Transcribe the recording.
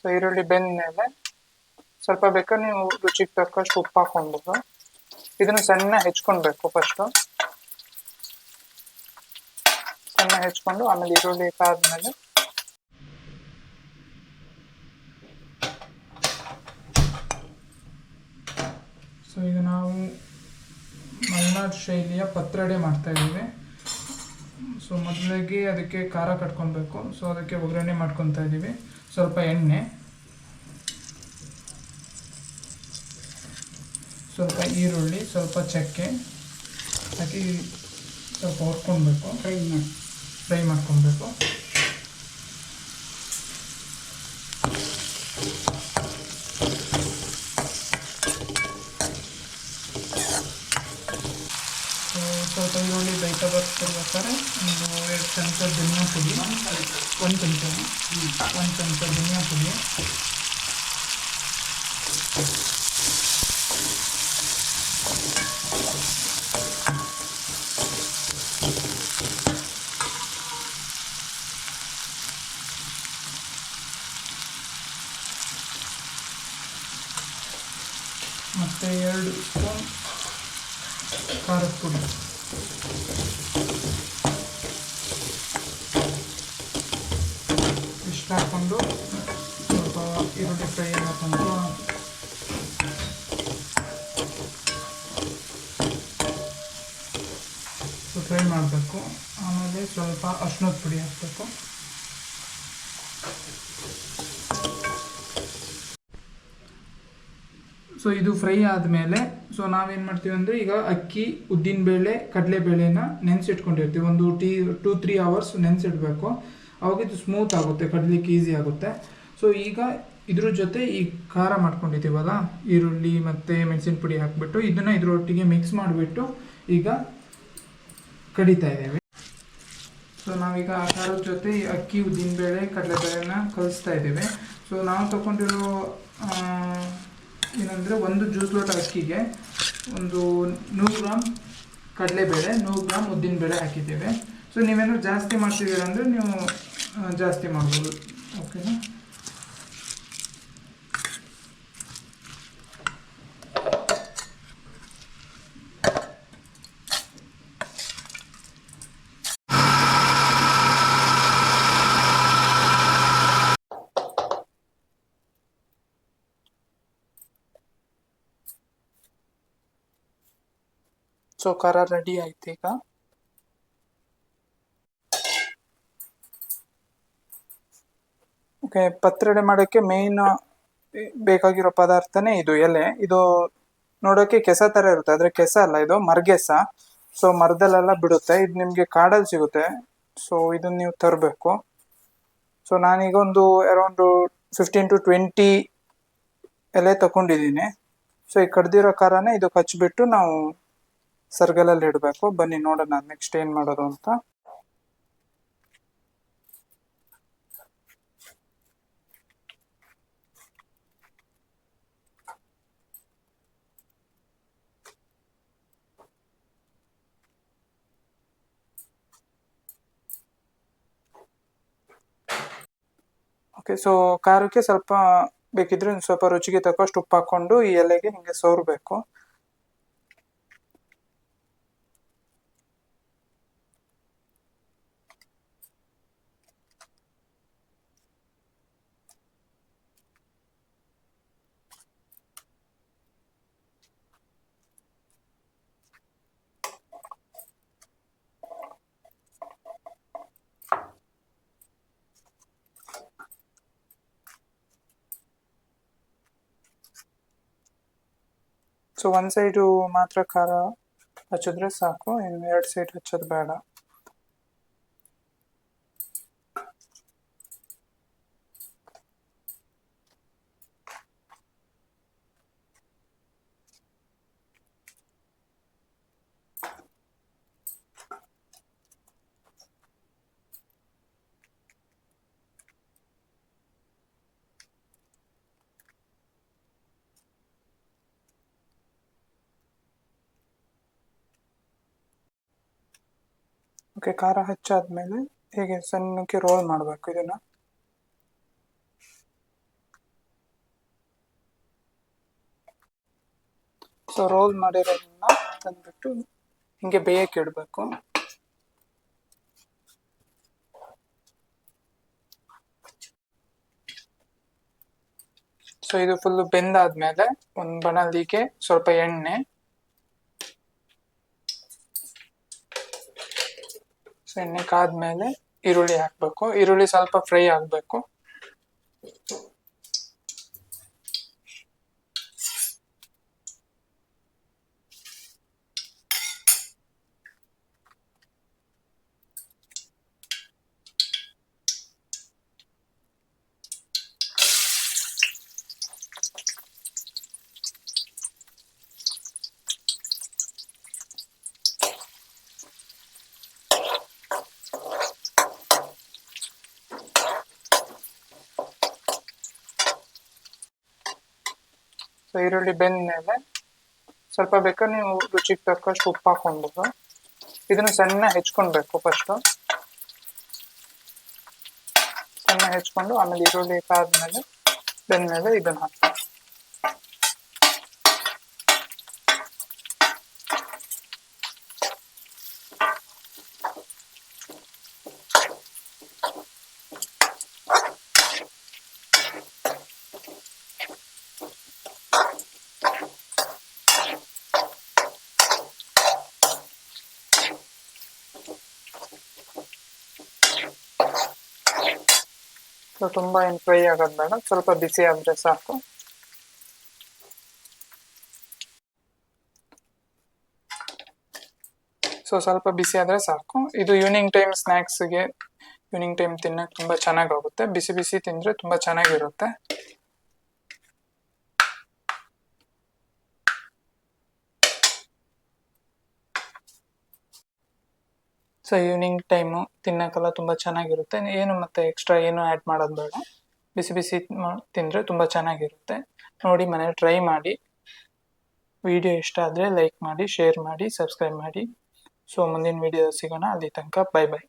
So ಈರುಳ್ಳಿ ಬೆಂದ್ಮೇಲೆ ಸ್ವಲ್ಪ ಬೇಕಾದ್ರೆ ನೀವು ರುಚಿಗೆ ತಕ್ಕಷ್ಟು ಉಪ್ಪು ಹಾಕ್ಕೊಳ್ಬೋದು. ಇದನ್ನು ಸಣ್ಣ ಹೆಚ್ಕೊಳ್ಬೇಕು. ಫಸ್ಟು ಸಣ್ಣ ಹೆಚ್ಕೊಂಡು ಆಮೇಲೆ ಈರುಳ್ಳಿ ಕಾದ್ಮೇಲೆ ಸೊ ಈಗ ನಾವು ಮಲೆನಾಡು ಶೈಲಿಯ ಪತ್ರೊಡೆ ಮಾಡ್ತಾ ಇದ್ದೀವಿ. ಸೊ ಮೊದಲಿಗೆ ಅದಕ್ಕೆ ಖಾರ ಕಟ್ಕೊಳ್ಬೇಕು. ಸೊ ಅದಕ್ಕೆ ಒಗ್ಗರಣೆ ಮಾಡ್ಕೊತಾ ಇದ್ದೀವಿ. ಸ್ವಲ್ಪ ಎಣ್ಣೆ, ಸ್ವಲ್ಪ ಈರುಳ್ಳಿ, ಸ್ವಲ್ಪ ಚಕ್ಕೆ ಹಾಕಿ ಸ್ವಲ್ಪ ಹುರ್ಕೊಳ್ಬೇಕು. ಫ್ರೈ ಮಾಡ್ಕೊಳ್ಬೇಕು. ಸ್ವಲ್ಪ ಈರುಳ್ಳಿ ಬೇಯ್ತಾ ಬರ್ತಿರ್ಬೇಕಾದ್ರೆ ಒಂದು 2 ಚಮಚ ಧನಿಯಾ ಪುಡಿ, 1 ಚಮಚ ಧನಿಯಾ ಪುಡಿ, ಮತ್ತು 2 ಸ್ಪೂನ್ ಖಾರದ ಪುಡಿ. ಇಷ್ಟು ಹಾಕ್ಕೊಂಡು ಸ್ವಲ್ಪ ಈರುಳ್ಳಿ ಫ್ರೈ ಹಾಕೊಂಡು ಫ್ರೈ ಮಾಡಬೇಕು. ಆಮೇಲೆ ಸ್ವಲ್ಪ ಅರಿಶಿಣದ ಪುಡಿ ಹಾಕಬೇಕು. ಸೊ ಇದು ಫ್ರೈ ಆದಮೇಲೆ ಸೊ ನಾವೇನು ಮಾಡ್ತೀವಿ ಅಂದರೆ, ಈಗ ಅಕ್ಕಿ, ಉದ್ದಿನಬೇಳೆ, ಕಡಲೆಬೇಳೆನ ನೆನೆಸಿಟ್ಕೊಂಡಿರ್ತೀವಿ. ಒಂದು 2-3 ಅವರ್ಸ್ ನೆನೆಸಿಡಬೇಕು. ಅವಾಗ ಇದು ಸ್ಮೂತ್ ಆಗುತ್ತೆ, ಕಡಲಿಕ್ಕೆ ಈಸಿ ಆಗುತ್ತೆ. ಸೊ ಈಗ ಇದ್ರ ಜೊತೆ ಈ ಖಾರ ಮಾಡ್ಕೊಂಡಿದ್ದೀವಲ್ಲ, ಈರುಳ್ಳಿ ಮತ್ತು ಮೆಣಸಿನ ಪುಡಿ ಹಾಕಿಬಿಟ್ಟು ಇದನ್ನು ಇದರೊಟ್ಟಿಗೆ ಮಿಕ್ಸ್ ಮಾಡಿಬಿಟ್ಟು ಈಗ ಕಡಿತಾ ಇದ್ದೇವೆ. ಸೊ ನಾವೀಗ ಆ ಖಾರದ ಜೊತೆ ಅಕ್ಕಿ, ಉದ್ದಿನಬೇಳೆ, ಕಡಲೆಬೇಳೆನ ಕಲಿಸ್ತಾ ಇದ್ದೇವೆ. ಸೊ ನಾವು ತೊಗೊಂಡಿರೋ ಏನಂದರೆ, 1 ಜ್ಯೂಸ್ ಲೋಟ ಅಕ್ಕಿಗೆ ಒಂದು 100 ಗ್ರಾಮ್ ಕಡಲೆಬೇಳೆ, 100 ಗ್ರಾಮ್ ಉದ್ದಿನಬೇಳೆ ಹಾಕಿದ್ದೇವೆ. ಸೊ ನೀವೇನಾದ್ರು ಜಾಸ್ತಿ ಮಾಡ್ತಿದ್ದೀರ ಅಂದರೆ ನೀವು ಜಾಸ್ತಿ ಮಾಡ್ಬೋದು. ಓಕೆನಾ? ಸೊ ಖಾರ ರೆಡಿ ಆಯ್ತು. ಈಗ ಓಕೆ, ಪತ್ರೊಡೆ ಮಾಡೋಕ್ಕೆ ಮೇಯ್ನ್ ಬೇಕಾಗಿರೋ ಪದಾರ್ಥನೇ ಇದು ಎಲೆ. ಇದು ನೋಡೋಕ್ಕೆ ಕೆಸ ಥರ ಇರುತ್ತೆ, ಆದರೆ ಕೆಸ ಅಲ್ಲ, ಇದು ಮರಗೆಸ. ಸೊ ಮರದಲ್ಲೆಲ್ಲ ಬಿಡುತ್ತೆ. ಇದು ನಿಮಗೆ ಕಾಡಲ್ಲಿ ಸಿಗುತ್ತೆ. ಸೊ ಇದನ್ನು ನೀವು ತರಬೇಕು. ಸೊ ನಾನೀಗ ಒಂದು ಅರೌಂಡು 15 to 20 ಎಲೆ ತಗೊಂಡಿದ್ದೀನಿ. ಸೊ ಈ ಕಡ್ದಿರೋ ಖಾರನೇ ಇದಕ್ಕೆ ಹಚ್ಬಿಟ್ಟು ನಾವು ಸರ್ಗಲಲ್ಲಿ ಇಡಬೇಕು. ಬನ್ನಿ ನೋಡೋಣ ನೆಕ್ಸ್ಟ್ ಏನು ಮಾಡೋದು ಅಂತ. ಓಕೆ, ಸೊ ಖಾರಕ್ಕೆ ಸ್ವಲ್ಪ ಬೇಕಿದ್ರೆ ಸ್ವಲ್ಪ ರುಚಿಗೆ ತಕ್ಕಷ್ಟು ಉಪ್ಪು ಹಾಕ್ಕೊಂಡು ಈ ಎಲೆಗೆ ಹಿಂಗೆ ಸೋರಬೇಕು. ಸೊ 1 ಸೈಡು ಮಾತ್ರ ಖಾರ ಹಚ್ಚಿದ್ರೆ ಸಾಕು, ಇನ್ನು 2 ಸೈಡ್ ಹಚ್ಚೋದು ಬೇಡ. ಓಕೆ, ಖಾರ ಹಚ್ಚಾದ್ಮೇಲೆ ಹೇಗೆ ಸಣ್ಣಕ್ಕೆ ರೋಲ್ ಮಾಡಬೇಕು ಇದನ್ನು. ಸೊ ರೋಲ್ ಮಾಡಿರೋದನ್ನ ತಂದ್ಬಿಟ್ಟು ಹಿಂಗೆ ಬೇಯಕ್ಕೆ ಇಡಬೇಕು. ಸೊ ಇದು ಫುಲ್ ಬೆಂದಾದ್ಮೇಲೆ ಒಂದು ಬಾಣಲಿಗೆ ಸ್ವಲ್ಪ ಎಣ್ಣೆ, ಸೊ ಎಣ್ಣೆ ಕಾದ್ಮೇಲೆ ಈರುಳ್ಳಿ ಹಾಕ್ಬೇಕು. ಈರುಳ್ಳಿ ಸ್ವಲ್ಪ ಫ್ರೈ ಆಗಬೇಕು. ಸೊ ಈರುಳ್ಳಿ ಬೆಂದ್ಮೇಲೆ ಸ್ವಲ್ಪ ಬೇಕಾದ್ರೆ ನೀವು ರುಚಿಗೆ ತಕ್ಕಷ್ಟು ಉಪ್ಪು ಹಾಕೊಂಡ್ಬಿಟ್ಟು ಇದನ್ನು ಸಣ್ಣ ಹೆಚ್ಕೊಳ್ಬೇಕು. ಫಸ್ಟು ಸಣ್ಣ ಹೆಚ್ಕೊಂಡು ಆಮೇಲೆ ಈರುಳ್ಳಿ ಕಾದ್ಮೇಲೆ ಬೆಂದ್ಮೇಲೆ ಇದನ್ನು ಹಾಕ್ಬೇಕು. ಸೊ ತುಂಬ ಏನು ಫ್ರೈ ಆಗೋದು ಬೇಡ, ಸ್ವಲ್ಪ ಬಿಸಿ ಆದರೆ ಸಾಕು. ಸೊ ಸ್ವಲ್ಪ ಬಿಸಿ ಆದರೆ ಸಾಕು. ಇದು ಈವ್ನಿಂಗ್ ಟೈಮ್ ಸ್ನ್ಯಾಕ್ಸ್ಗೆ, ಈವ್ನಿಂಗ್ ಟೈಮ್ ತಿನ್ನಕ್ಕೆ ತುಂಬ ಚೆನ್ನಾಗಾಗುತ್ತೆ. ಬಿಸಿ ಬಿಸಿ ತಿಂದರೆ ತುಂಬ ಚೆನ್ನಾಗಿರುತ್ತೆ. ಸೊ ಈವ್ನಿಂಗ್ ಟೈಮು ತಿನ್ನಕ್ಕೆಲ್ಲ ತುಂಬ ಚೆನ್ನಾಗಿರುತ್ತೆ. ಏನು ಮತ್ತೆ ಎಕ್ಸ್ಟ್ರಾ ಏನು ಆ್ಯಡ್ ಮಾಡೋದು ಬೇಡ. ಬಿಸಿ ಬಿಸಿ ತಿಂದರೆ ತುಂಬ ಚೆನ್ನಾಗಿರುತ್ತೆ. ನೋಡಿ ಮನೇಲಿ ಟ್ರೈ ಮಾಡಿ. ವಿಡಿಯೋ ಇಷ್ಟ ಆದರೆ ಲೈಕ್ ಮಾಡಿ, ಶೇರ್ ಮಾಡಿ, ಸಬ್ಸ್ಕ್ರೈಬ್ ಮಾಡಿ. ಸೊ ಮುಂದಿನ ವಿಡಿಯೋ ಸಿಗೋಣ. ಅಲ್ಲಿ ತನಕ ಬೈ ಬೈ.